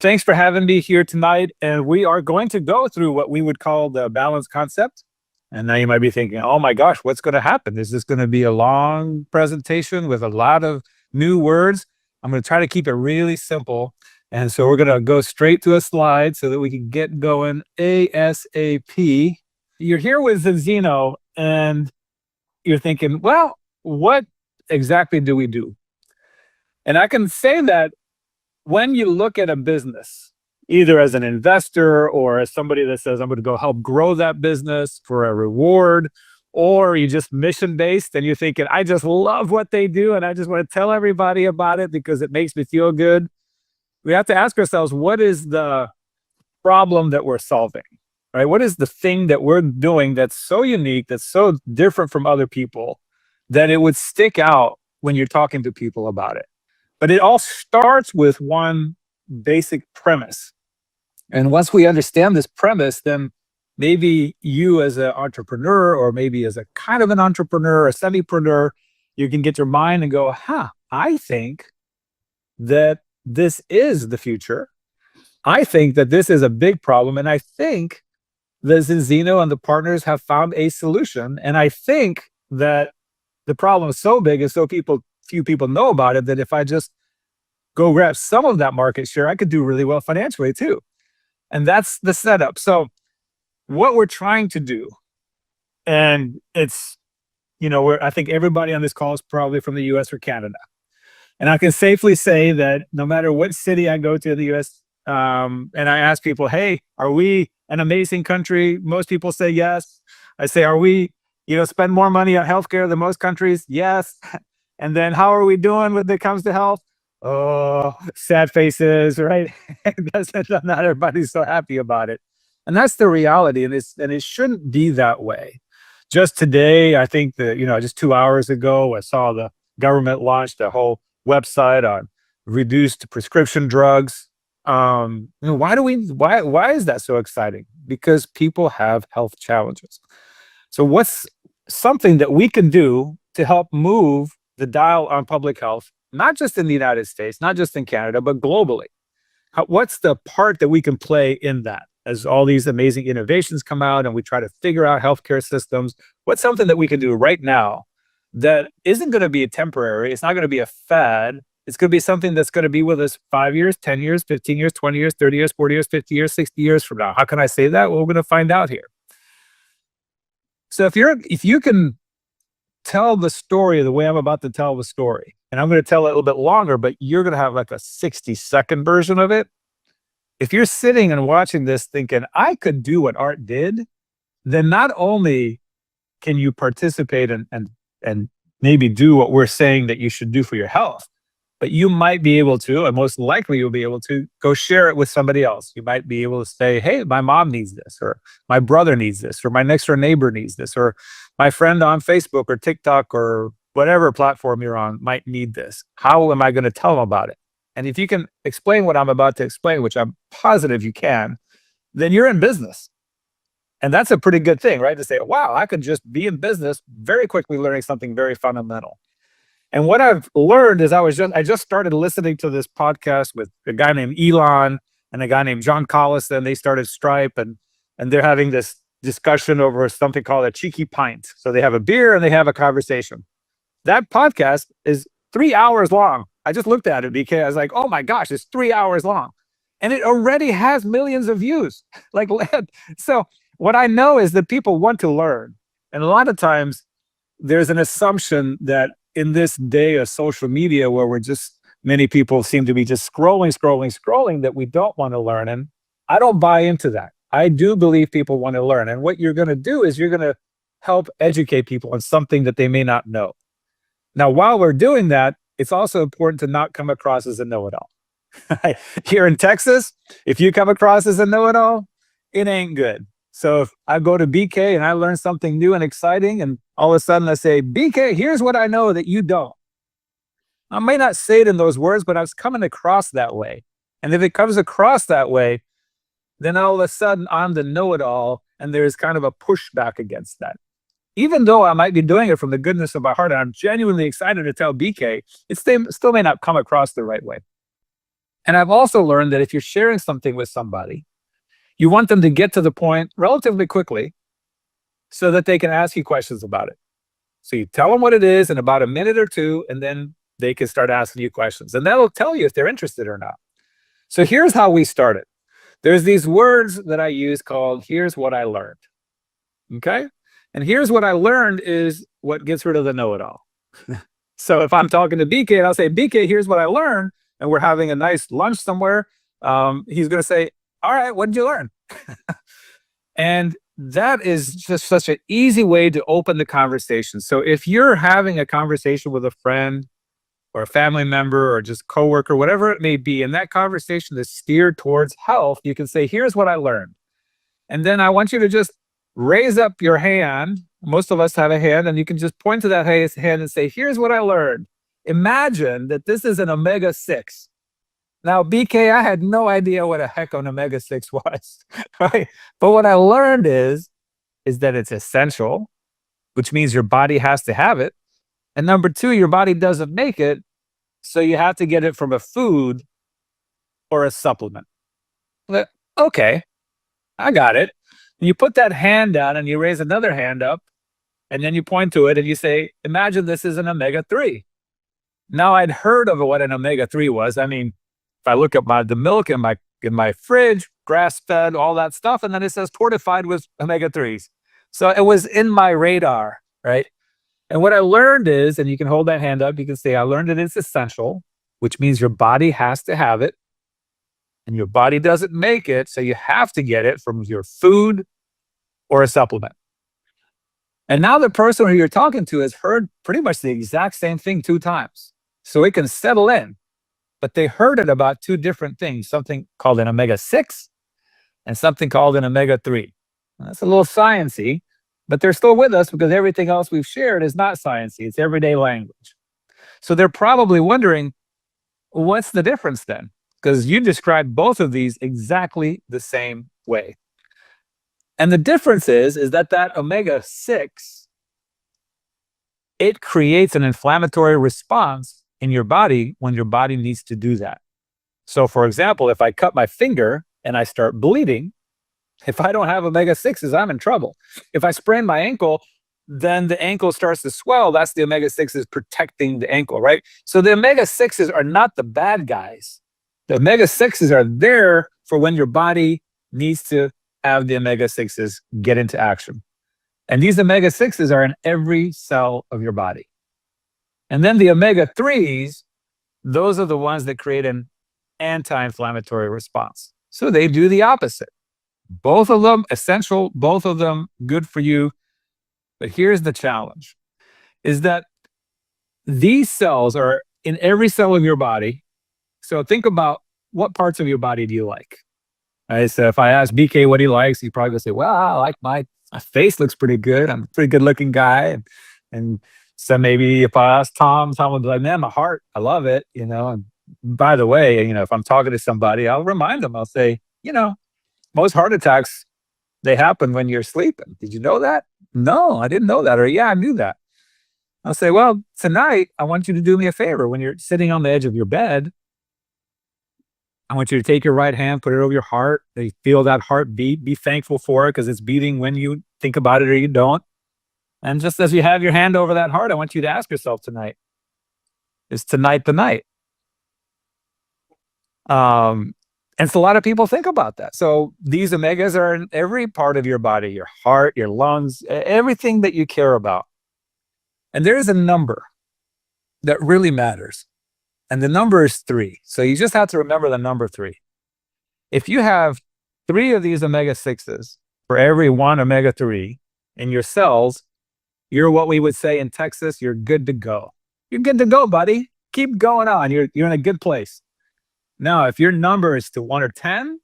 Thanks for having me here tonight. And we are going to go through what we would call the balance concept. And now you might be thinking, oh my gosh, what's going to happen? Is this going to be a long presentation with a lot of new words? I'm going to try to keep it really simple. And so we're going to go straight to a slide so that we can get going ASAP. You're here with Zinzino and you're thinking, well, what exactly do we do? And I can say that when you look at a business, either as an investor or as somebody that says, I'm going to go help grow that business for a reward, or you just mission-based and you're thinking, I just love what they do and I just want to tell everybody about it because it makes me feel good. We have to ask ourselves, what is the problem that we're solving, right? What is the thing that we're doing that's so unique, that's so different from other people, that it would stick out when you're talking to people about it? But it all starts with one basic premise. And once we understand this premise, then maybe you as an entrepreneur, or maybe as a kind of an entrepreneur, a semipreneur, you can get your mind and go, I think that this is the future. I think that this is a big problem. And I think that Zinzino and the partners have found a solution. And I think that the problem is so big and few people know about it, that if I just go grab some of that market share, I could do really well financially too. And that's the setup. So what we're trying to do, and it's, I think everybody on this call is probably from the US or Canada. And I can safely say that no matter what city I go to in the US, and I ask people, hey, are we an amazing country? Most people say yes. I say, are we, spend more money on healthcare than most countries? Yes. And then how are we doing when it comes to health? Oh, sad faces, right? Not everybody's so happy about it. And that's the reality. And it shouldn't be that way. Just today, I think that, just 2 hours ago, I saw the government launched a whole website on reduced prescription drugs. Why is that so exciting? Because people have health challenges. So what's something that we can do to help move the dial on public health, not just in the United States, not just in Canada, but globally? What's the part that we can play in that as all these amazing innovations come out and we try to figure out healthcare systems? What's something that we can do right now that isn't going to be temporary? It's not going to be a fad. It's going to be something that's going to be with us 5 years, 10 years, 15 years, 20 years, 30 years, 40 years, 50 years, 60 years from now. How can I say that? Well, we're going to find out here. So if you can tell the story the way I'm about to tell the story, and I'm going to tell it a little bit longer, but you're going to have like a 60-second version of it. If you're sitting and watching this thinking, I could do what Art did, then not only can you participate and maybe do what we're saying that you should do for your health, but you might be able to, and most likely you'll be able to go share it with somebody else. You might be able to say, hey, my mom needs this, or my brother needs this, or my next door neighbor needs this, or my friend on Facebook or TikTok or whatever platform you're on might need this. How am I going to tell them about it? And if you can explain what I'm about to explain, which I'm positive you can, then you're in business. And that's a pretty good thing, right? To say, wow, I could just be in business very quickly learning something very fundamental. And what I've learned is I just started listening to this podcast with a guy named Elon and a guy named John Collison. They started Stripe, and they're having this discussion over something called a cheeky pint. So they have a beer and they have a conversation. That podcast is 3 hours long. I just looked at it because I was like, oh my gosh, it's 3 hours long. And it already has millions of views. So what I know is that people want to learn. And a lot of times there's an assumption that in this day of social media where many people seem to be just scrolling, that we don't want to learn. And I don't buy into that. I do believe people want to learn. And what you're going to do is you're going to help educate people on something that they may not know. Now, while we're doing that, it's also important to not come across as a know-it-all. Here in Texas, if you come across as a know-it-all, it ain't good. So if I go to BK and I learn something new and exciting, and all of a sudden I say, BK, here's what I know that you don't. I may not say it in those words, but I was coming across that way. And if it comes across that way, then all of a sudden I'm the know-it-all, and there's kind of a pushback against that. Even though I might be doing it from the goodness of my heart and I'm genuinely excited to tell BK, it still may not come across the right way. And I've also learned that if you're sharing something with somebody, you want them to get to the point relatively quickly so that they can ask you questions about it. So you tell them what it is in about a minute or two, and then they can start asking you questions. And that'll tell you if they're interested or not. So here's how we started. There's these words that I use called, here's what I learned. Okay? And here's what I learned is what gets rid of the know-it-all. So if I'm talking to BK and I'll say, BK, here's what I learned, and we're having a nice lunch somewhere, he's going to say, all right, what did you learn? And that is just such an easy way to open the conversation. So if you're having a conversation with a friend or a family member or just coworker, whatever it may be, and that conversation is steered towards health, you can say, here's what I learned. And then I want you to just raise up your hand. Most of us have a hand, and you can just point to that hand and say, here's what I learned. Imagine that this is an omega-6. Now, BK, I had no idea what a heck an omega-6 was, right? But what I learned is that it's essential, which means your body has to have it. And number two, your body doesn't make it, so you have to get it from a food or a supplement. Okay, I got it. And you put that hand down and you raise another hand up, and then you point to it and you say, imagine this is an omega-3. Now, I'd heard of what an omega-3 was. I mean, if I look at the milk in my fridge, grass-fed, all that stuff, and then it says fortified with omega-3s. So it was in my radar, right? And what I learned is, and you can hold that hand up, you can say, I learned that it's essential, which means your body has to have it, and your body doesn't make it, so you have to get it from your food or a supplement. And now the person who you're talking to has heard pretty much the exact same thing 2 times. So it can settle in. But they heard it about 2 different things, something called an omega-6 and something called an omega-3. That's a little sciencey, but they're still with us because everything else we've shared is not sciencey, it's everyday language. So they're probably wondering, what's the difference then? Because you described both of these exactly the same way. And the difference is that omega-6, it creates an inflammatory response in your body when your body needs to do that. So for example, if I cut my finger and I start bleeding, if I don't have omega-6s, I'm in trouble. If I sprain my ankle, then the ankle starts to swell. That's the omega-6s protecting the ankle, right? So the omega-6s are not the bad guys. The omega-6s are there for when your body needs to have the omega-6s get into action. And these omega-6s are in every cell of your body. And then the omega-3s, those are the ones that create an anti-inflammatory response. So they do the opposite. Both of them essential, both of them good for you. But here's the challenge, is that these cells are in every cell of your body. So think about, what parts of your body do you like? Right, so if I ask BK what he likes, he's probably gonna say, well, I like my face looks pretty good. I'm a pretty good looking guy. And so maybe if I ask Tom would be like, man, my heart, I love it, And by the way, if I'm talking to somebody, I'll remind them, I'll say, most heart attacks, they happen when you're sleeping. Did you know that? No, I didn't know that. Or yeah, I knew that. I'll say, well, tonight, I want you to do me a favor. When you're sitting on the edge of your bed, I want you to take your right hand, put it over your heart. You feel that heart beat. Be thankful for it because it's beating when you think about it or you don't. And just as you have your hand over that heart, I want you to ask yourself tonight, is tonight the night? And so a lot of people think about that. So these omegas are in every part of your body, your heart, your lungs, everything that you care about. And there is a number that really matters. And the number is 3. So you just have to remember the number 3. If you have 3 of these omega-6s for every 1 omega-3 in your cells, you're what we would say in Texas, you're good to go. You're good to go, buddy. Keep going on. You're in a good place. Now, if your number is to 1 or 10,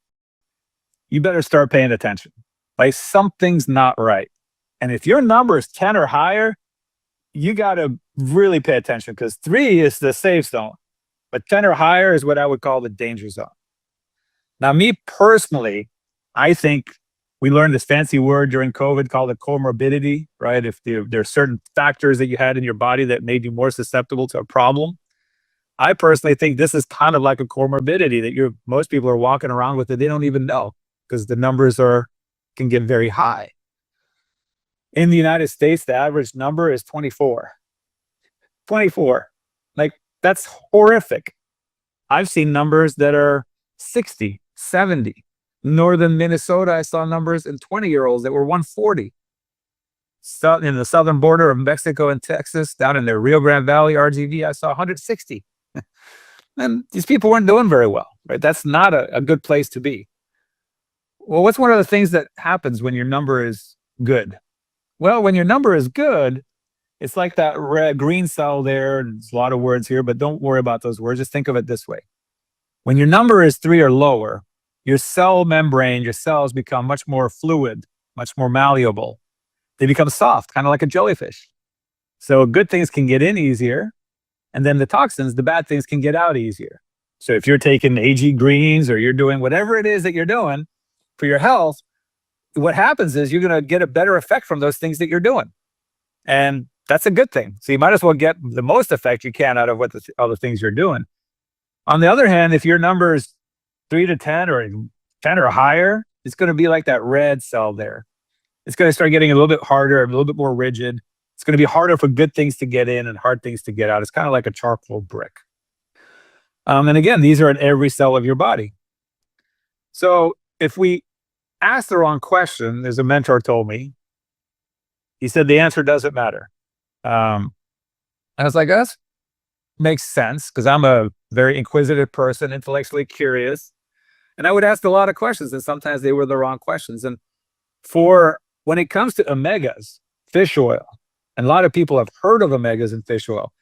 you better start paying attention. Like something's not right. And if your number is 10 or higher, you got to really pay attention because 3 is the safe zone. But 10 or higher is what I would call the danger zone. Now, me personally, I think we learned this fancy word during COVID called a comorbidity, right? If there are certain factors that you had in your body that made you more susceptible to a problem. I personally think this is kind of like a comorbidity that most people are walking around with that they don't even know, because the numbers can get very high. In the United States, the average number is 24. 24. Like, that's horrific. I've seen numbers that are 60, 70. Northern Minnesota, I saw numbers in 20-year-olds that were 140. So in the southern border of Mexico and Texas, down in the Rio Grande Valley, RGV, I saw 160. And these people weren't doing very well, right? That's not a good place to be. Well, what's one of the things that happens when your number is good? Well, when your number is good, it's like that green cell there. There's a lot of words here, but don't worry about those words. Just think of it this way. When your number is 3 or lower, your cell membrane, your cells become much more fluid, much more malleable. They become soft, kind of like a jellyfish. So good things can get in easier, and then the toxins, the bad things, can get out easier. So if you're taking AG greens or you're doing whatever it is that you're doing for your health, what happens is you're going to get a better effect from those things that you're doing. And that's a good thing. So you might as well get the most effect you can out of what all the things you're doing. On the other hand, if your number is 3 to 10 or 10 or higher, it's going to be like that red cell there. It's going to start getting a little bit harder, a little bit more rigid. It's going to be harder for good things to get in and hard things to get out. It's kind of like a charcoal brick. And again, these are in every cell of your body. So if we ask the wrong question, as a mentor told me, he said the answer doesn't matter. I was like, that makes sense, because I'm a very inquisitive person, intellectually curious. And I would ask a lot of questions, and sometimes they were the wrong questions. And when it comes to omegas, fish oil, and a lot of people have heard of omegas in fish oil,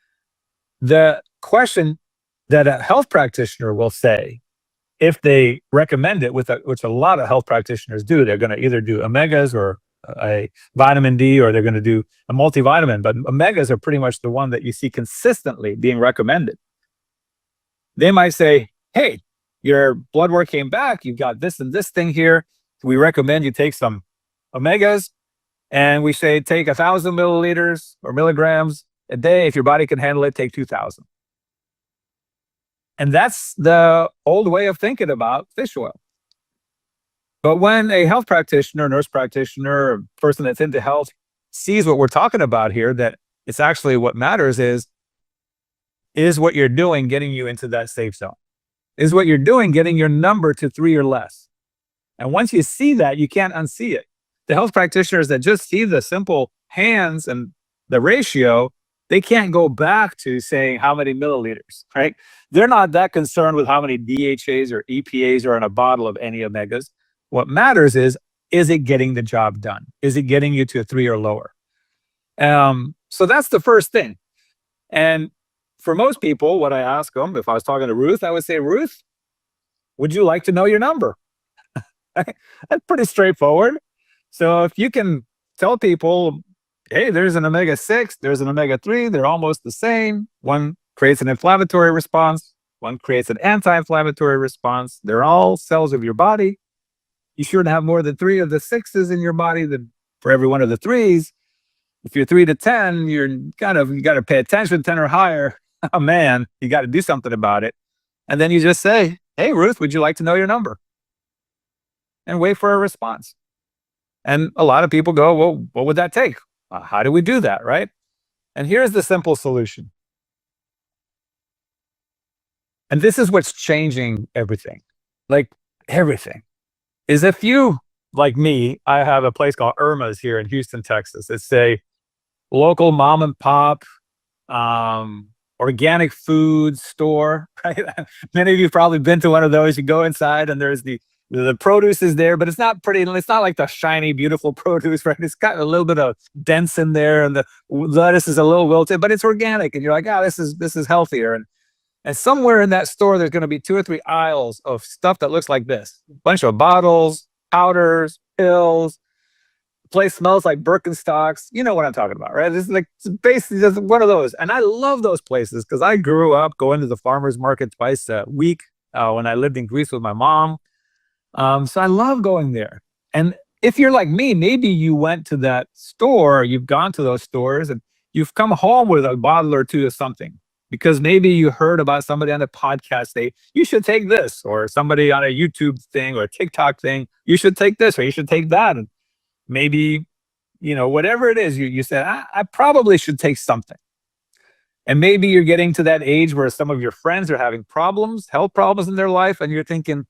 the question that a health practitioner will say, if they recommend it, which a lot of health practitioners do, they're going to either do omegas or a vitamin D, or they're going to do a multivitamin. But omegas are pretty much the one that you see consistently being recommended. They might say, hey, your blood work came back, you've got this and this thing here. We recommend you take some omegas, and we say take 1,000 milliliters or milligrams a day. If your body can handle it, take 2,000. And that's the old way of thinking about fish oil. But when a health practitioner, nurse practitioner, or person that's into health sees what we're talking about here, that it's actually what matters is what you're doing getting you into that safe zone? Is what you're doing getting your number to 3 or less? And once you see that, you can't unsee it. The health practitioners that just see the simple hands and the ratio, they can't go back to saying how many milliliters, right? They're not that concerned with how many DHAs or EPAs are in a bottle of any omegas. What matters is it getting the job done? Is it getting you to a 3 or lower? So that's the first thing. And for most people, what I ask them, if I was talking to Ruth, I would say, Ruth, would you like to know your number? That's pretty straightforward. So if you can tell people, hey, there's an omega-6, there's an omega-3, they're almost the same. One creates an inflammatory response, one creates an anti-inflammatory response. They're all cells of your body. You shouldn't have more than 3 of the 6s in your body than for every one of the 3s. If you're 3 to 10, you got to pay attention, 10 or higher. Oh man, you got to do something about it. And then you just say, hey, Ruth, would you like to know your number? And wait for a response. And a lot of people go, well, what would that take? How do we do that, right? And here's the simple solution. And this is what's changing everything. Like everything. Is if you, like me, I have a place called Irma's here in Houston, Texas. It's a local mom and pop organic food store, right? Many of you have probably been to one of those. You go inside and there's the produce is there, but it's not pretty. It's not like the shiny, beautiful produce, right? It's got a little bit of dents in there, and the lettuce is a little wilted, but it's organic. And you're like, this is healthier. And somewhere in that store, there's going to be 2 or 3 aisles of stuff that looks like this: a bunch of bottles, powders, pills. The place smells like Birkenstocks. You know what I'm talking about, right? It's basically just one of those. And I love those places because I grew up going to the farmer's market twice a week when I lived in Greece with my mom. So I love going there. And if you're like me, maybe you went to that store, you've gone to those stores, and you've come home with a bottle or 2 of something. because maybe you heard about somebody on a podcast say, you should take this, or somebody on a YouTube thing or a TikTok thing, you should take this or you should take that. And maybe, whatever it is, you said, I probably should take something. And maybe you're getting to that age where some of your friends are having problems, health problems in their life, and you're thinking,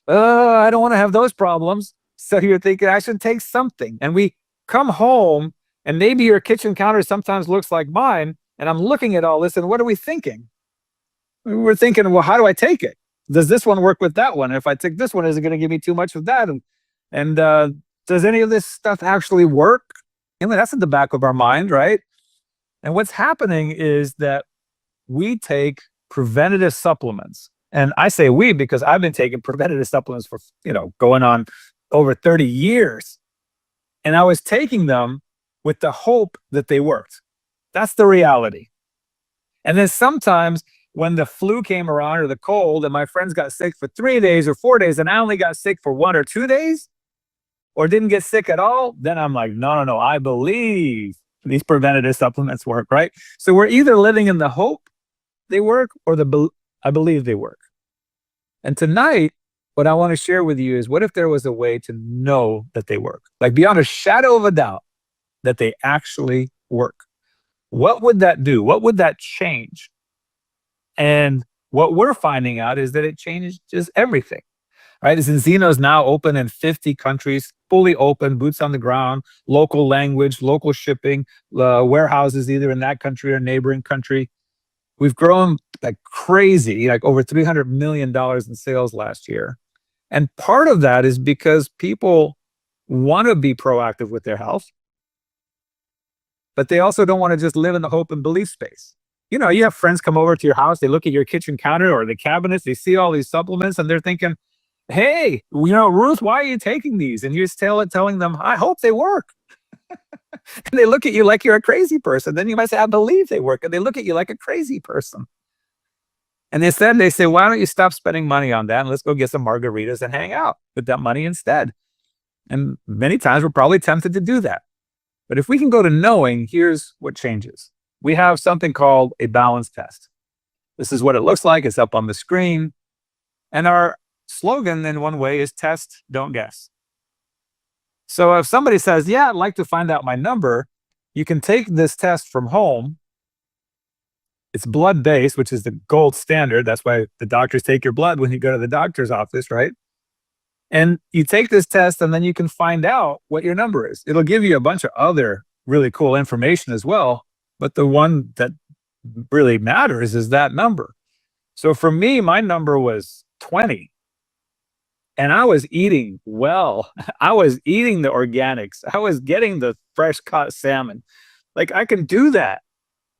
oh, I don't want to have those problems. So you're thinking, I should take something. And we come home, and maybe your kitchen counter sometimes looks like mine, and I'm looking at all this, and what are we thinking? We're thinking, well, how do I take it? Does this one work with that one? And if I take this one, is it going to give me too much of that? And does any of this stuff actually work? That's in the back of our mind, right? And what's happening is that we take preventative supplements. And I say we because I've been taking preventative supplements for, going on over 30 years. And I was taking them with the hope that they worked. That's the reality. And then sometimes when the flu came around or the cold and my friends got sick for 3 days or 4 days and I only got sick for 1 or 2 days or didn't get sick at all, then I'm like, no, I believe these preventative supplements work, right? So we're either living in the hope they work or I believe they work. And tonight, what I want to share with you is, what if there was a way to know that they work? Like beyond a shadow of a doubt that they actually work. What would that do? What would that change? And what we're finding out is that it changes just everything, right? Zinzino is now open in 50 countries, fully open, boots on the ground, local language, local shipping, warehouses either in that country or neighboring country. We've grown like crazy, like over $300 million in sales last year. And part of that is because people want to be proactive with their health, but they also don't want to just live in the hope and belief space. You have friends come over to your house, they look at your kitchen counter or the cabinets, they see all these supplements and they're thinking, hey, Ruth, why are you taking these? And you're telling them, I hope they work. And they look at you like you're a crazy person. Then you might say, I believe they work. And they look at you like a crazy person. And instead they say, why don't you stop spending money on that and let's go get some margaritas and hang out with that money instead. And many times we're probably tempted to do that. But if we can go to knowing, here's what changes. We have something called a balance test. This is what it looks like. It's up on the screen. And our slogan in one way is test, don't guess. So if somebody says, yeah, I'd like to find out my number, you can take this test from home. It's blood-based, which is the gold standard. That's why the doctors take your blood when you go to the doctor's office, right? And you take this test and then you can find out what your number is. It'll give you a bunch of other really cool information as well. But the one that really matters is that number. So for me, my number was 20. And I was eating well. I was eating the organics. I was getting the fresh caught salmon. Like I can do that.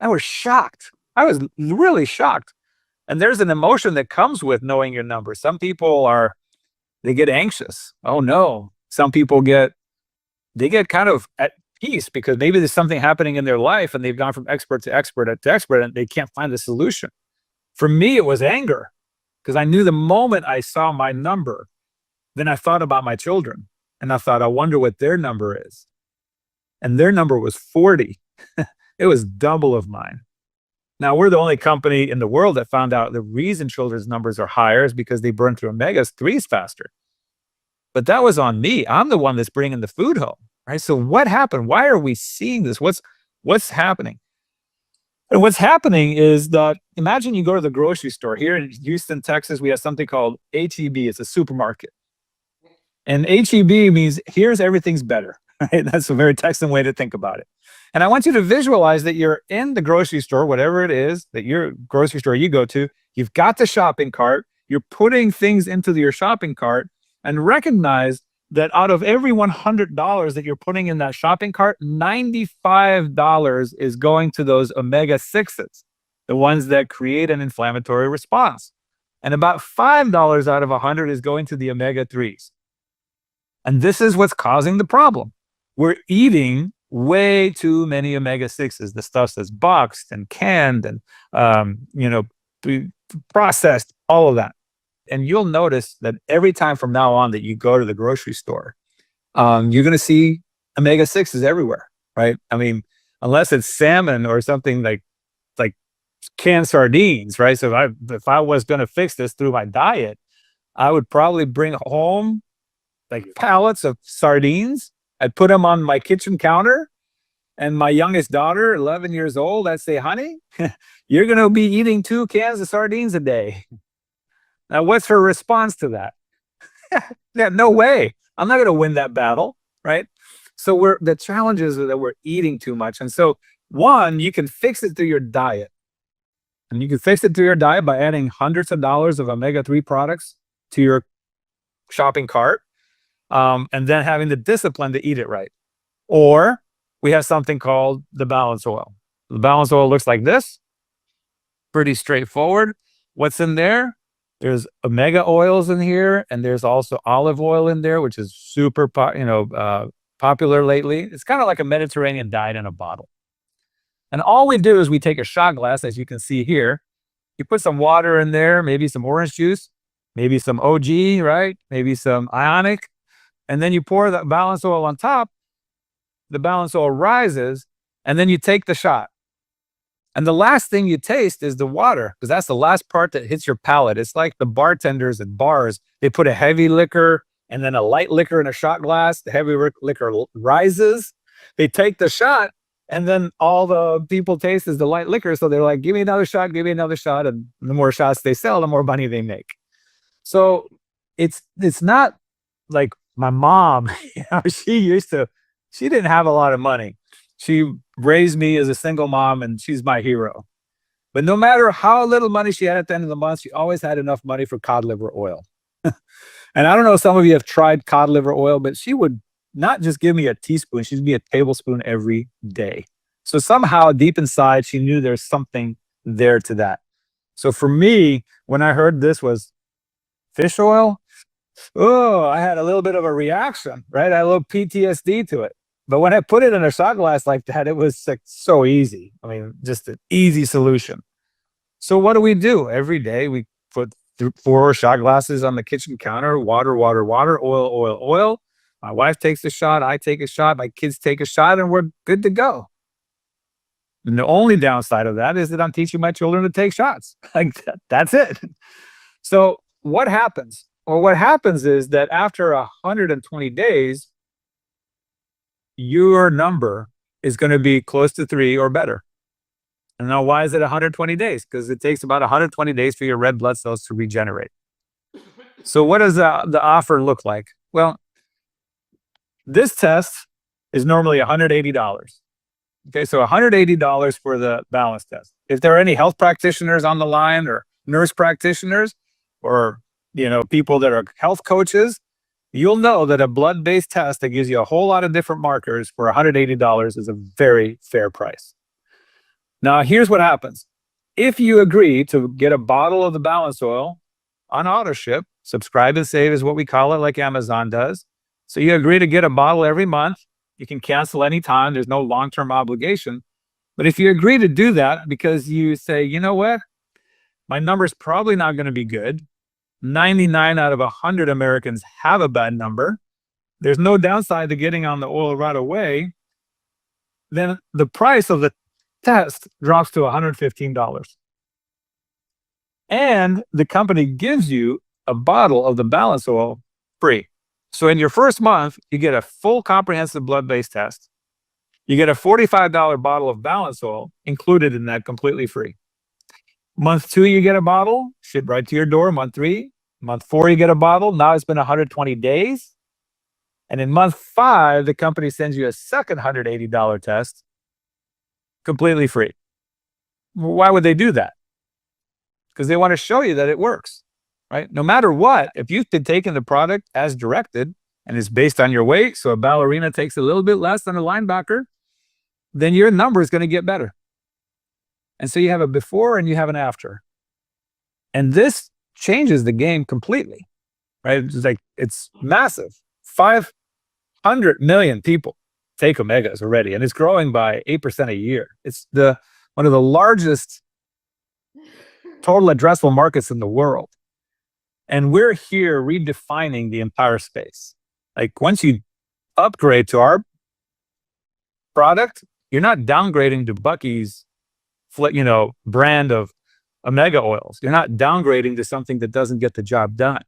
I was shocked. I was really shocked. And there's an emotion that comes with knowing your number. Some people they get anxious. Oh no. Some people they get kind of at peace because maybe there's something happening in their life and they've gone from expert to expert to expert and they can't find the solution. For me, it was anger because I knew the moment I saw my number, then I thought about my children and I thought, I wonder what their number is. And their number was 40. It was double of mine. Now, we're the only company in the world that found out the reason children's numbers are higher is because they burn through omega-3s faster. But that was on me. I'm the one that's bringing the food home, right? So what happened? Why are we seeing this? What's happening? And what's happening is that imagine you go to the grocery store. Here in Houston, Texas, we have something called H-E-B. It's a supermarket. And H-E-B means here's everything's better, right? That's a very Texan way to think about it. And I want you to visualize that you're in the grocery store, whatever it is that your grocery store you go to, you've got the shopping cart, you're putting things into your shopping cart, and recognize that out of every $100 that you're putting in that shopping cart, $95 is going to those omega-6s, the ones that create an inflammatory response. And about $5 out of 100 is going to the omega-3s. And this is what's causing the problem. We're eating way too many omega-6s, the stuff that's boxed and canned and, processed, all of that. And you'll notice that every time from now on that you go to the grocery store, you're going to see omega-6s everywhere, right? I mean, unless it's salmon or something like canned sardines, right? So if I was going to fix this through my diet, I would probably bring home like pallets of sardines. I'd put them on my kitchen counter, and my youngest daughter, 11 years old, I'd say, honey, you're going to be eating 2 cans of sardines a day. Now, what's her response to that? Yeah, no way. I'm not going to win that battle, right? So the challenge is that we're eating too much. And so one, you can fix it through your diet. And you can fix it through your diet by adding hundreds of dollars of omega-3 products to your shopping cart, and then having the discipline to eat it right. Or we have something called the balance oil. The balance oil looks like this. Pretty straightforward. What's in there? There's omega oils in here, and there's also olive oil in there, which is super popular lately. It's kind of like a Mediterranean diet in a bottle. And all we do is we take a shot glass, as you can see here. You put some water in there, maybe some orange juice, maybe some OG, right? Maybe some ionic. And then you pour the balance oil on top. The balance oil rises, and then you take the shot. And the last thing you taste is the water, because that's the last part that hits your palate. It's like the bartenders at bars. They put a heavy liquor and then a light liquor in a shot glass. The heavy liquor rises. They take the shot, and then all the people taste is the light liquor. So they're like, give me another shot, give me another shot. And the more shots they sell, the more money they make. So it's not like my mom, she didn't have a lot of money. She raised me as a single mom, and she's my hero. But no matter how little money she had at the end of the month, she always had enough money for cod liver oil. And I don't know if some of you have tried cod liver oil, but she would not just give me a teaspoon, she'd give me a tablespoon every day. So somehow deep inside, she knew there's something there to that. So for me, when I heard this was fish oil, oh, I had a little bit of a reaction, right? I had a little PTSD to it. But when I put it in a shot glass like that, it was like so easy. I mean, just an easy solution. So what do? Every day we put 4 shot glasses on the kitchen counter, water, water, water, oil, oil, oil. My wife takes a shot, I take a shot, my kids take a shot, and we're good to go. And the only downside of that is that I'm teaching my children to take shots. Like that's it. So what happens? Well, what happens is that after 120 days, your number is going to be close to 3 or better. And now why is it 120 days? Because it takes about 120 days for your red blood cells to regenerate. So what does the offer look like? Well, this test is normally $180. Okay, so $180 for the balance test. If there are any health practitioners on the line, or nurse practitioners, or people that are health coaches, you'll know that a blood-based test that gives you a whole lot of different markers for $180 is a very fair price. Now, here's what happens. If you agree to get a bottle of the balance oil on auto ship, subscribe and save is what we call it, like Amazon does. So you agree to get a bottle every month. You can cancel anytime. There's no long-term obligation. But if you agree to do that because you say, you know what, my number's probably not going to be good. 99 out of 100 Americans have a bad number. There's no downside to getting on the oil right away. Then the price of the test drops to $115. And the company gives you a bottle of the balance oil free. So in your first month, you get a full comprehensive blood-based test. You get a $45 bottle of balance oil included in that, completely free. Month 2, you get a bottle, shipped right to your door. Month 3, month 4, you get a bottle. Now it's been 120 days. And in month 5, the company sends you a second $180 test, completely free. Why would they do that? Because they want to show you that it works, right? No matter what, if you've been taking the product as directed and it's based on your weight, so a ballerina takes a little bit less than a linebacker, then your number is going to get better. And so you have a before and you have an after. And this changes the game completely, right? It's massive. 500 million people take omegas already, and it's growing by 8% a year. It's one of the largest total addressable markets in the world. And we're here redefining the entire space. Like once you upgrade to our product, you're not downgrading to Buc-ee's brand of omega oils. You're not downgrading to something that doesn't get the job done.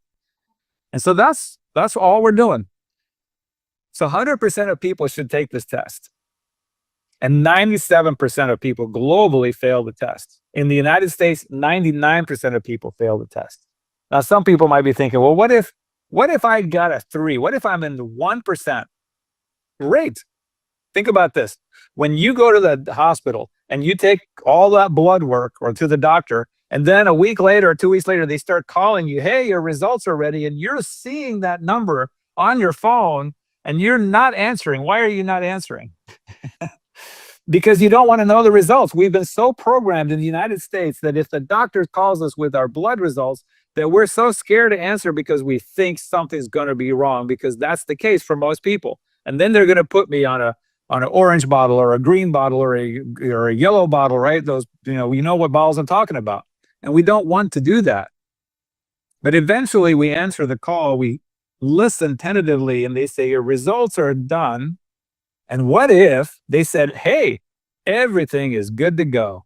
And so that's all we're doing. So 100% of people should take this test. And 97% of people globally fail the test. In the United States, 99% of people fail the test. Now, some people might be thinking, well, what if I got a 3? What if I'm in the 1%? Great. Think about this. When you go to the hospital and you take all that blood work or to the doctor, and then a week later or 2 weeks later, they start calling you, hey, your results are ready, and you're seeing that number on your phone and you're not answering. Why are you not answering? Because you don't want to know the results. We've been so programmed in the United States that if the doctor calls us with our blood results, that we're so scared to answer because we think something's going to be wrong, because that's the case for most people. And then they're going to put me on an orange bottle or a green bottle or a yellow bottle, right? Those, you know what bottles I'm talking about. And we don't want to do that. But eventually we answer the call, we listen tentatively, and they say, your results are done. And what if they said, hey, everything is good to go?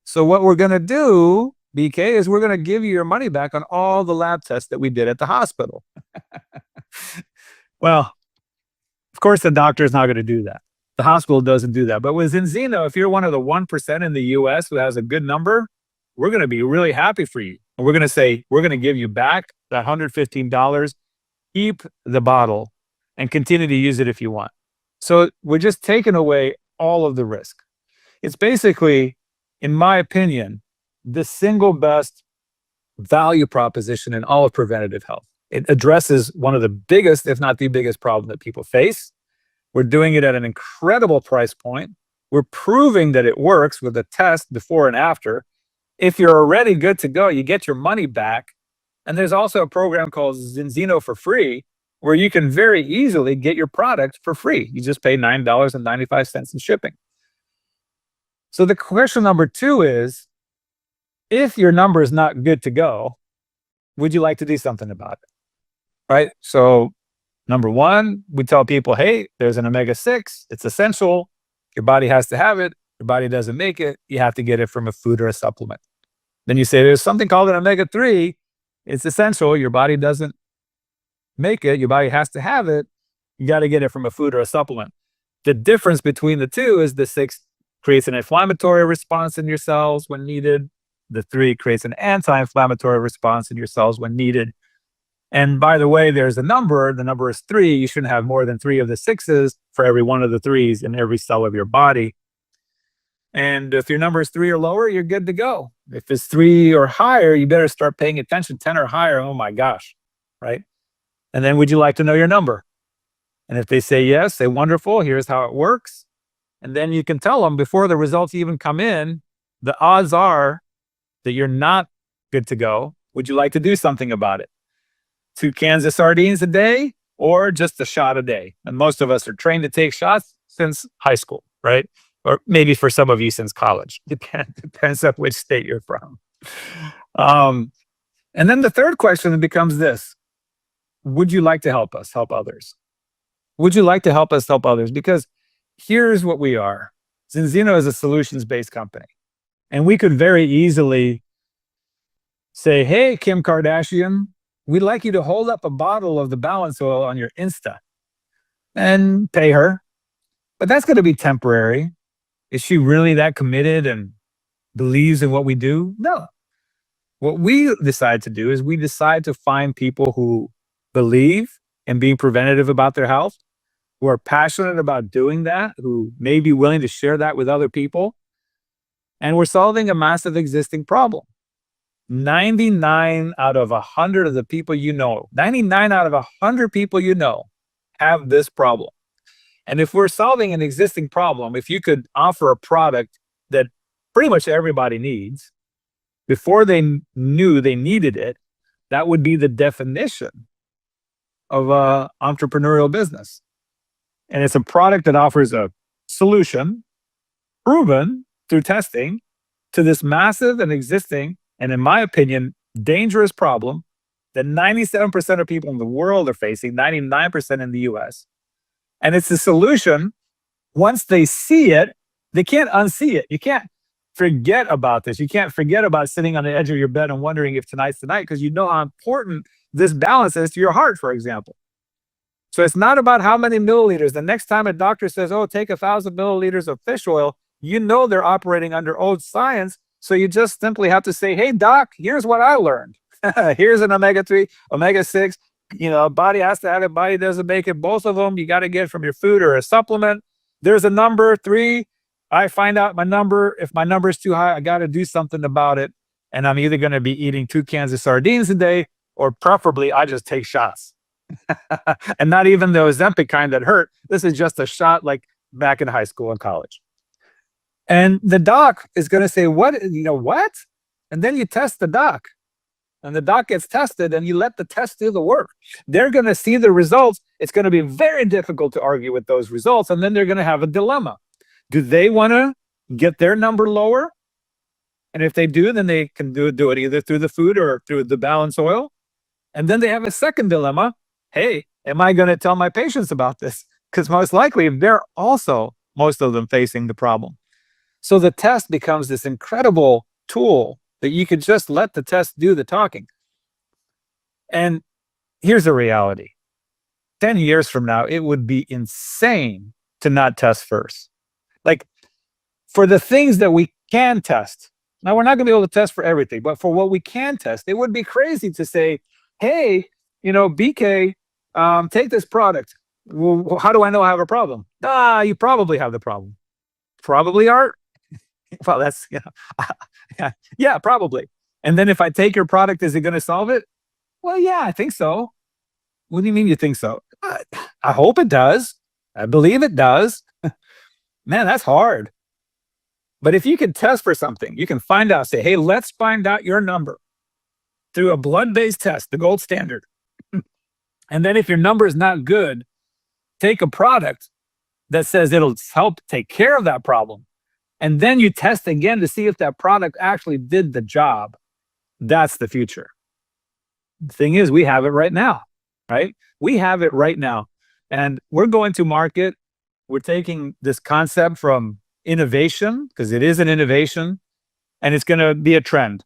So what we're going to do, BK, is we're going to give you your money back on all the lab tests that we did at the hospital. Well, of course, the doctor is not going to do that. The hospital doesn't do that. But with Zinzino, if you're one of the 1% in the US who has a good number, we're going to be really happy for you. And we're going to say, we're going to give you back that $115, keep the bottle, and continue to use it if you want. So we're just taking away all of the risk. It's basically, in my opinion, the single best value proposition in all of preventative health. It addresses one of the biggest, if not the biggest problem that people face. We're doing it at an incredible price point. We're proving that it works with a test before and after. If you're already good to go, you get your money back. And there's also a program called Zinzino for free, where you can very easily get your product for free. You just pay $9.95 in shipping. So the question number 2 is, if your number is not good to go, would you like to do something about it? Right? So number 1, we tell people, hey, there's an omega-6. It's essential. Your body has to have it. Your body doesn't make it. You have to get it from a food or a supplement. Then you say there's something called an omega-3. It's essential. Your body doesn't make it. Your body has to have it. You got to get it from a food or a supplement. The difference between the 2 is the 6 creates an inflammatory response in your cells when needed. The 3 creates an anti-inflammatory response in your cells when needed. And by the way, there's a number. The number is 3. You shouldn't have more than 3 of the 6s for every one of the 3s in every cell of your body. And if your number is 3 or lower, you're good to go. If it's 3 or higher, you better start paying attention. 10 or higher, oh my gosh, right? And then would you like to know your number? And if they say yes, say wonderful, here's how it works. And then you can tell them before the results even come in, the odds are that you're not good to go. Would you like to do something about it? 2 cans of sardines a day or just a shot a day? And most of us are trained to take shots since high school, right? Or maybe for some of you since college. Depends on which state you're from. And then the third question becomes this. Would you like to help us help others? Would you like to help us help others? Because here's what we are. Zinzino is a solutions-based company. And we could very easily say, hey, Kim Kardashian, we'd like you to hold up a bottle of the Balance Oil on your Insta and pay her. But that's going to be temporary. Is she really that committed and believes in what we do? No. What we decide to do is we decide to find people who believe in being preventative about their health, who are passionate about doing that, who may be willing to share that with other people. And we're solving a massive existing problem. 99 out of 100 of the people you know, 99 out of 100 people you know have this problem. And if we're solving an existing problem, if you could offer a product that pretty much everybody needs before they knew they needed it, that would be the definition of an entrepreneurial business. And it's a product that offers a solution proven through testing to this massive and existing, and in my opinion, dangerous problem that 97% of people in the world are facing, 99% in the US. And it's a solution. Once they see it, they can't unsee it. You can't forget about this. You can't forget about sitting on the edge of your bed and wondering if tonight's the night, because you know how important this balance is to your heart, for example. So it's not about how many milliliters. The next time a doctor says, oh, take 1,000 milliliters of fish oil, you know they're operating under old science. So you just simply have to say, hey, doc, here's what I learned. Here's an omega-3, omega-6. Body has to have it, body doesn't make it. Both of them you got to get from your food or a supplement. There's a number 3. I find out my number. If my number is too high, I got to do something about it. And I'm either going to be eating 2 cans of sardines a day, or preferably I just take shots. And not even the Ozempic kind that hurt. This is just a shot like back in high school and college. And the doc is going to say, what? And then you test the doc. And the doc gets tested, and you let the test do the work. They're going to see the results. It's going to be very difficult to argue with those results. And then they're going to have a dilemma. Do they want to get their number lower? And if they do, then they can do it either through the food or through the balance oil. And then they have a second dilemma. Hey, am I going to tell my patients about this? Because most likely they're also, most of them, facing the problem. So the test becomes this incredible tool that you could just let the test do the talking. And here's the reality. 10 years from now, it would be insane to not test first. Like, for the things that we can test, now we're not going to be able to test for everything, but for what we can test, it would be crazy to say, hey, BK, take this product. Well, how do I know I have a problem? You probably have the problem. Probably are. Well, that's, yeah, probably. And then if I take your product, is it going to solve it? Well, yeah, I think so. What do you mean you think so? I hope it does. I believe it does. Man, that's hard. But if you can test for something, you can find out, say, hey, let's find out your number through a blood-based test, the gold standard. And then if your number is not good, take a product that says it'll help take care of that problem. And then you test again to see if that product actually did the job. That's the future. The thing is, we have it right now, right? We have it right now. And we're going to market. We're taking this concept from innovation, because it is an innovation, and it's going to be a trend.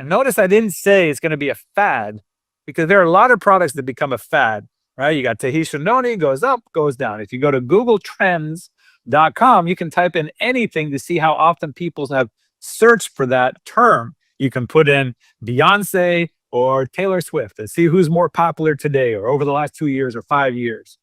And notice I didn't say it's going to be a fad, because there are a lot of products that become a fad, right? You got Tahitian noni, goes up, goes down. If you go to Google Trends.com, you can type in anything to see how often people have searched for that term. You can put in Beyonce or Taylor Swift and see who's more popular today or over the last 2 years or 5 years.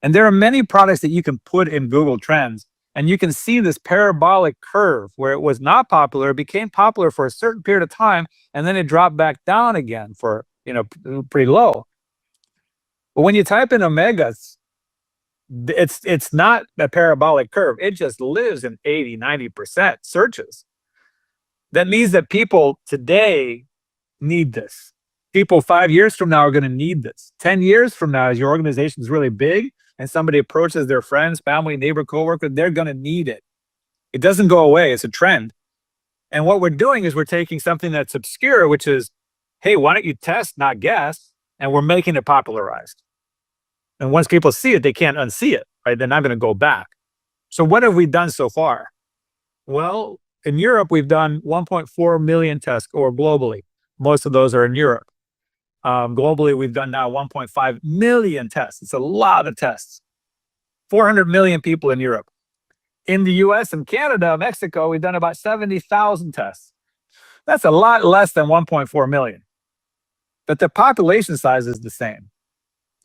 And there are many products that you can put in Google Trends, and you can see this parabolic curve where it was not popular, it became popular for a certain period of time, and then it dropped back down again for, pretty low. But when you type in omegas, it's not a parabolic curve. It just lives in 80-90% searches. That means that people today need this. People 5 years from now are going to need this. 10 years from now, as your organization is really big and somebody approaches their friends, family, neighbor, coworker, they're going to need it. It doesn't go away. It's a trend. And what we're doing is we're taking something that's obscure, which is, hey, why don't you test, not guess? And we're making it popularized. And once people see it, they can't unsee it, right? They're not going to go back. So what have we done so far? Well, in Europe, we've done 1.4 million tests, or globally. Most of those are in Europe. Globally, we've done now 1.5 million tests. It's a lot of tests. 400 million people in Europe. In the US and Canada, Mexico, we've done about 70,000 tests. That's a lot less than 1.4 million. But the population size is the same.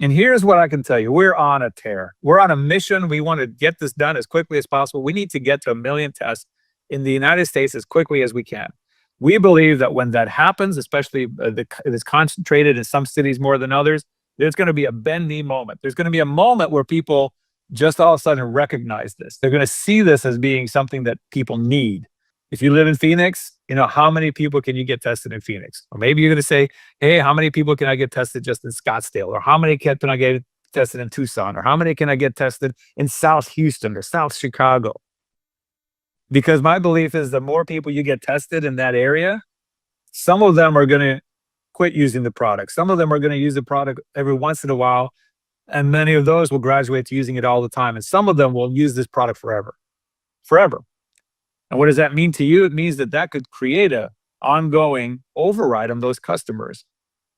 And here's what I can tell you. We're on a tear. We're on a mission. We want to get this done as quickly as possible. We need to get to 1 million tests in the United States as quickly as we can. We believe that when that happens, especially it is concentrated in some cities more than others, there's going to be a bend-knee moment. There's going to be a moment where people just all of a sudden recognize this. They're going to see this as being something that people need. If you live in Phoenix, how many people can you get tested in Phoenix? Or maybe you're going to say, hey, how many people can I get tested just in Scottsdale? Or how many can I get tested in Tucson? Or how many can I get tested in South Houston or South Chicago? Because my belief is the more people you get tested in that area, some of them are going to quit using the product. Some of them are going to use the product every once in a while, and many of those will graduate to using it all the time. And some of them will use this product forever. And what does that mean to you? It means that that could create a ongoing override on those customers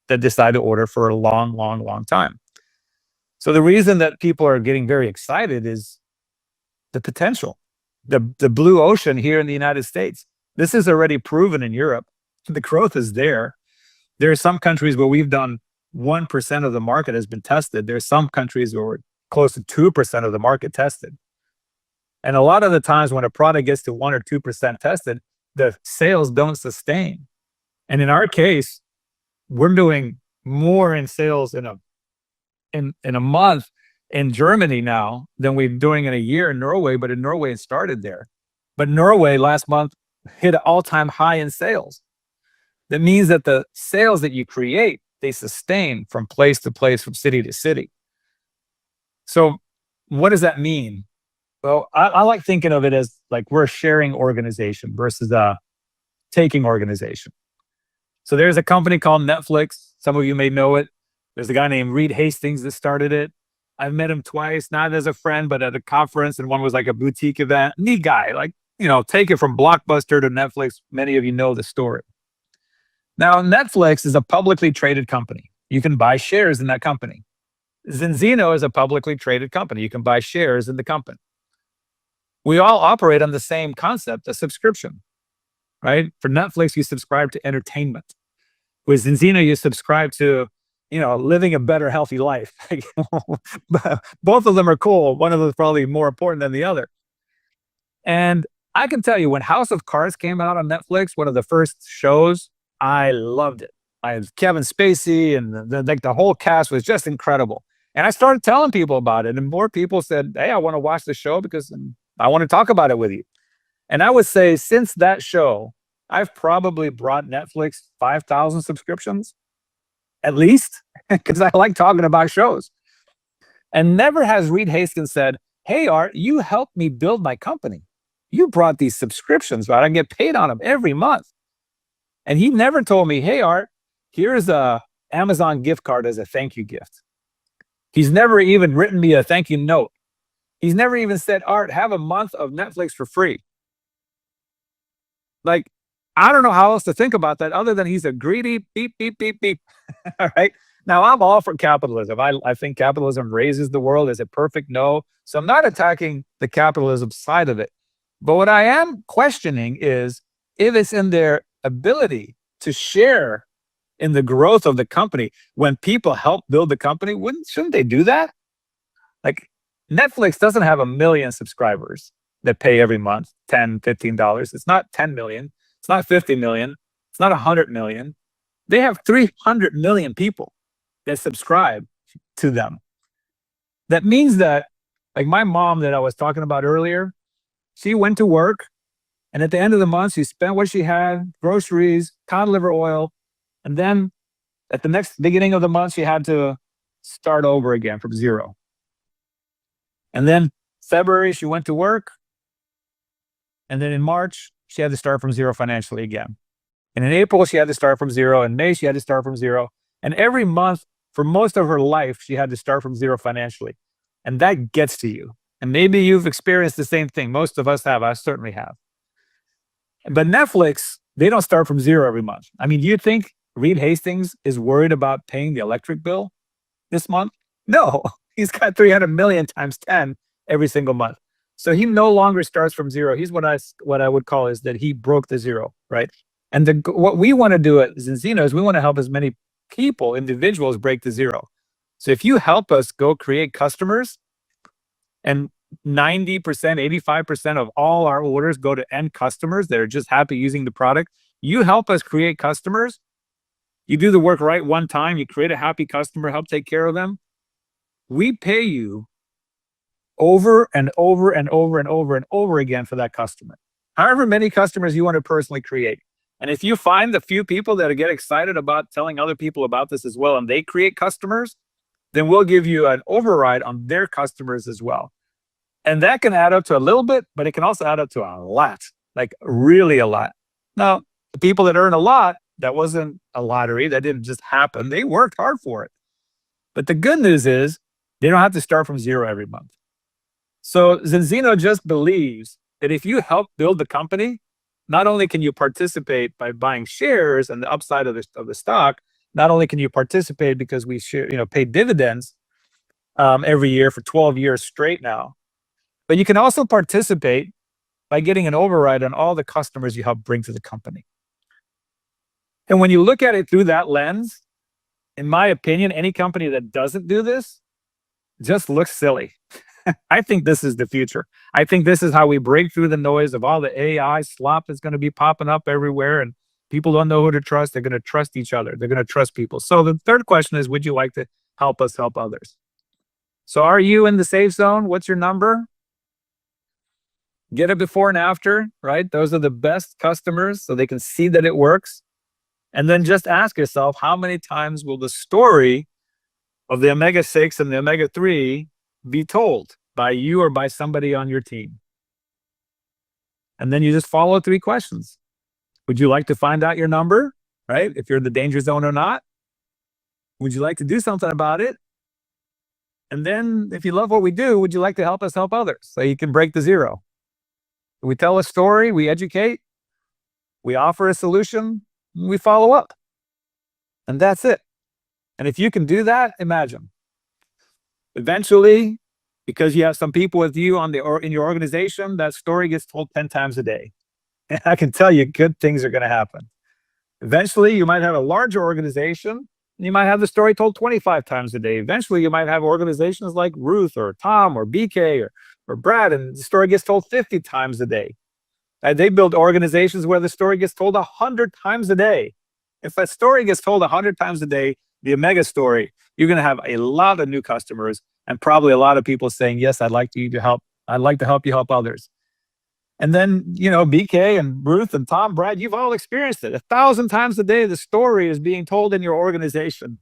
that decide to order for a long, long, long time. So the reason that people are getting very excited is the potential, the blue ocean here in the United States. This is already proven in Europe. The growth is there. There are some countries where we've done 1% of the market has been tested. There's some countries where we're close to 2% of the market tested. And a lot of the times when a product gets to 1 or 2% tested, the sales don't sustain. And in our case, we're doing more in sales in a month in Germany now than we're doing in a year in Norway, but in Norway it started there. But Norway last month hit an all-time high in sales. That means that the sales that you create, they sustain from place to place, from city to city. So what does that mean? Well, I like thinking of it as like we're a sharing organization versus a taking organization. So there's a company called Netflix. Some of you may know it. There's a guy named Reed Hastings that started it. I've met him twice, not as a friend, but at a conference, and one was like a boutique event. Neat guy, like, take it from Blockbuster to Netflix. Many of you know the story. Now, Netflix is a publicly traded company. You can buy shares in that company. Zinzino is a publicly traded company. You can buy shares in the company. We all operate on the same concept, a subscription, right? For Netflix, you subscribe to entertainment. With Zinzino, you subscribe to, living a better, healthy life. Both of them are cool. One of them is probably more important than the other. And I can tell you, when House of Cards came out on Netflix, one of the first shows, I loved it. Kevin Spacey and the whole cast was just incredible. And I started telling people about it, and more people said, "Hey, I want to watch the show because I want to talk about it with you." And I would say since that show, I've probably brought Netflix 5,000 subscriptions, at least, because I like talking about shows. And never has Reed Hastings said, "Hey, Art, you helped me build my company. You brought these subscriptions, right? I get paid on them every month." And he never told me, "Hey, Art, here's a Amazon gift card as a thank you gift." He's never even written me a thank you note. He's never even said, "Art, have a month of Netflix for free." Like, I don't know how else to think about that other than he's a greedy beep, beep, beep, beep. All right. Now, I'm all for capitalism. I think capitalism raises the world. Is it perfect? No. So I'm not attacking the capitalism side of it. But what I am questioning is if it's in their ability to share in the growth of the company when people help build the company, shouldn't they do that? Like, Netflix doesn't have 1 million subscribers that pay every month, $10, $15. It's not 10 million. It's not 50 million. It's not 100 million. They have 300 million people that subscribe to them. That means that, like my mom that I was talking about earlier, she went to work, and at the end of the month, she spent what she had, groceries, cod liver oil, and then at the next beginning of the month, she had to start over again from zero. And then February, she went to work. And then in March, she had to start from zero financially again. And in April, she had to start from zero. In May, she had to start from zero. And every month for most of her life, she had to start from zero financially. And that gets to you. And maybe you've experienced the same thing. Most of us have. I certainly have. But Netflix, they don't start from zero every month. I mean, do you think Reed Hastings is worried about paying the electric bill this month? No, he's got 300 million times 10 every single month. So he no longer starts from zero. He's what I would call is that he broke the zero, right? And what we want to do at Zinzino is we want to help as many people, individuals, break the zero. So if you help us go create customers, and 90%, 85% of all our orders go to end customers that are just happy using the product, you help us create customers. You do the work right one time, you create a happy customer, help take care of them. We pay you over and over and over and over and over again for that customer. However many customers you want to personally create. And if you find the few people that get excited about telling other people about this as well, and they create customers, then we'll give you an override on their customers as well. And that can add up to a little bit, but it can also add up to a lot, like really a lot. Now, the people that earn a lot, that wasn't a lottery. That didn't just happen. They worked hard for it. But the good news is they don't have to start from zero every month. So Zinzino just believes that if you help build the company, not only can you participate by buying shares and the upside of the stock, not only can you participate because we share, pay dividends every year for 12 years straight now, but you can also participate by getting an override on all the customers you help bring to the company. And when you look at it through that lens, in my opinion, any company that doesn't do this just looks silly. I think this is the future. I think this is how we break through the noise of all the AI slop that's going to be popping up everywhere, and people don't know who to trust. They're going to trust each other. They're going to trust people. So the third question is, would you like to help us help others? So are you in the safe zone? What's your number? Get a before and after, right? Those are the best customers so they can see that it works. And then just ask yourself, how many times will the story of the omega-6 and the omega-3 be told by you or by somebody on your team? And then you just follow 3 questions. Would you like to find out your number, right? If you're in the danger zone or not? Would you like to do something about it? And then if you love what we do, would you like to help us help others so you can break the zero? We tell a story, we educate, we offer a solution, we follow up. And that's it. And if you can do that, imagine. Eventually, because you have some people with you in your organization, that story gets told 10 times a day. And I can tell you good things are going to happen. Eventually, you might have a larger organization, and you might have the story told 25 times a day. Eventually, you might have organizations like Ruth or Tom or BK or Brad, and the story gets told 50 times a day. They build organizations where the story gets told 100 times a day. If a story gets told 100 times a day, the Omega story, you're going to have a lot of new customers and probably a lot of people saying, yes, I'd like you to help. I'd like to help you help others. And then, BK and Ruth and Tom, Brad, you've all experienced it. 1,000 times a day, the story is being told in your organization,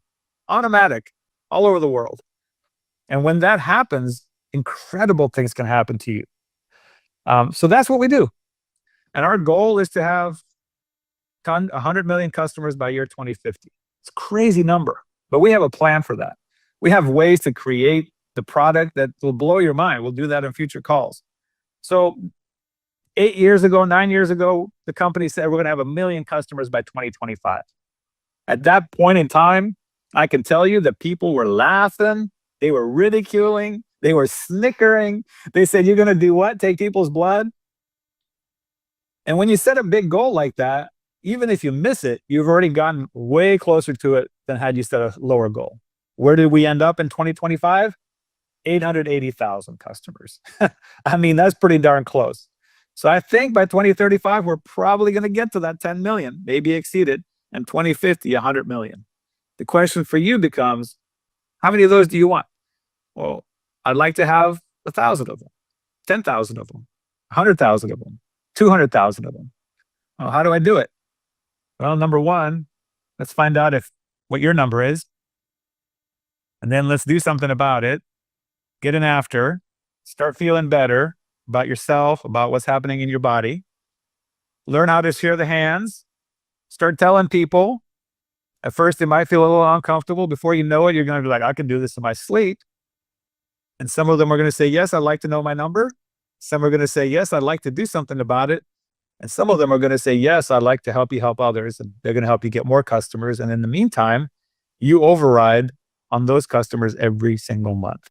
automatic, all over the world. And when that happens, incredible things can happen to you. So that's what we do. And our goal is to have 100 million customers by year 2050. It's a crazy number, but we have a plan for that. We have ways to create the product that will blow your mind. We'll do that in future calls. So 9 years ago, the company said we're going to have 1 million customers by 2025. At that point in time, I can tell you that people were laughing, they were ridiculing, they were snickering. They said, you're going to do what? Take people's blood? And when you set a big goal like that, even if you miss it, you've already gotten way closer to it than had you set a lower goal. Where did we end up in 2025? 880,000 customers. I mean, that's pretty darn close. So I think by 2035, we're probably going to get to that 10 million, maybe exceed it, and 2050, 100 million. The question for you becomes, how many of those do you want? Well, I'd like to have 1,000 of them, 10,000 of them, 100,000 of them, 200,000 of them. Well, how do I do it? Well, number one, let's find out what your number is. And then let's do something about it. Get an after, start feeling better about yourself, about what's happening in your body. Learn how to share the hands. Start telling people. At first, it might feel a little uncomfortable. Before you know it, you're going to be like, I can do this in my sleep. And some of them are going to say, yes, I'd like to know my number. Some are going to say, yes, I'd like to do something about it. And some of them are going to say, yes, I'd like to help you help others. And they're going to help you get more customers. And in the meantime, you override on those customers every single month.